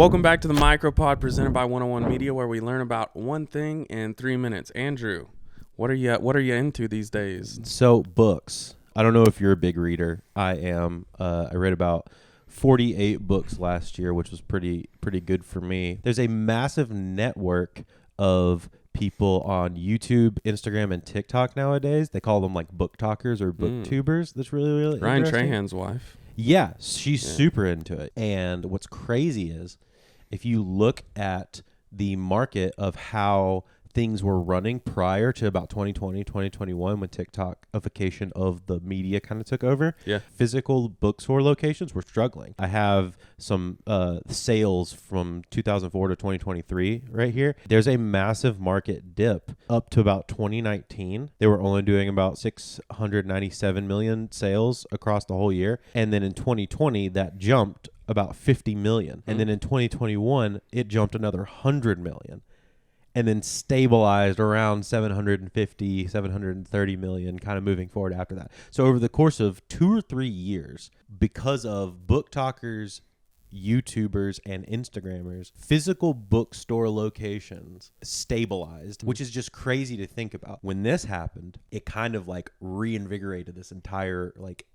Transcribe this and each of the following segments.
Welcome back to the microPOD presented by 101 Media, where we learn about one thing in 3 minutes. Andrew, what are you into these days? So books. I don't know if you're a big reader. I am. I read about 48 books last year, which was pretty good for me. There's a massive network of people on YouTube, Instagram, and TikTok nowadays. They call them like book talkers or booktubers. That's really Ryan interesting. Trahan's wife. Yeah, she's super into it. And what's crazy is if you look at the market of how things were running prior to about 2020, 2021, when TikTokification of the media kind of took over, physical bookstore locations were struggling. I have some sales from 2004 to 2023 right here. There's a massive market dip up to about 2019. They were only doing about 697 million sales across the whole year. And then in 2020, that jumped about 50 million. And then in 2021, it jumped another 100 million. And then stabilized around 750, 730 million, kind of moving forward after that. So over the course of 2 or 3 years, because of book talkers, YouTubers, and Instagrammers, physical bookstore locations stabilized, which is just crazy to think about. When this happened, it kind of like reinvigorated this entire like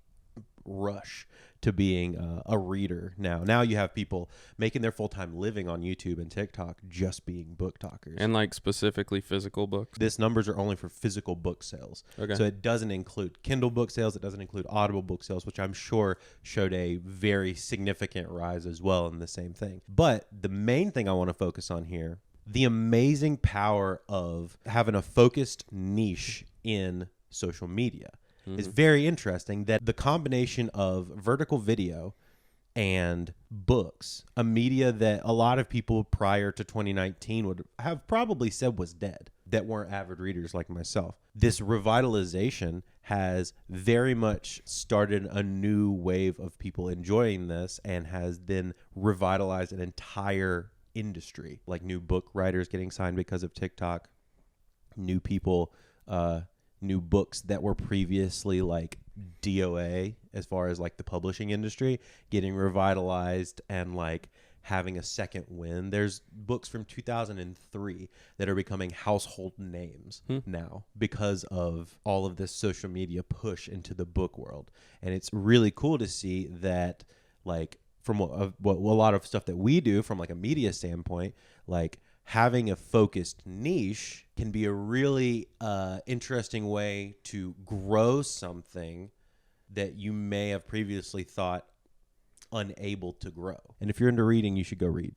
rush to being a reader. Now you have people making their full-time living on YouTube and TikTok just being book talkers, And like specifically physical books. this numbers are only for physical book sales. Okay. So it doesn't include Kindle book sales, it doesn't include Audible book sales, which I'm sure showed a very significant rise as well in the same thing. But the main thing I want to focus on here, the amazing power of having a focused niche in social media. Is very interesting that the combination of vertical video and books, a media that a lot of people prior to 2019 would have probably said was dead, that weren't avid readers like myself. This revitalization has very much started a new wave of people enjoying this and has then revitalized an entire industry, like new book writers getting signed because of TikTok, new people, new books that were previously like DOA as far as like the publishing industry getting revitalized and like having a second win. There's books from 2003 that are becoming household names now because of all of this social media push into the book world. And it's really cool to see that, like, from what a lot of stuff that we do from like a media standpoint, like having a focused niche can be a really interesting way to grow something that you may have previously thought unable to grow. And if you're into reading, you should go read.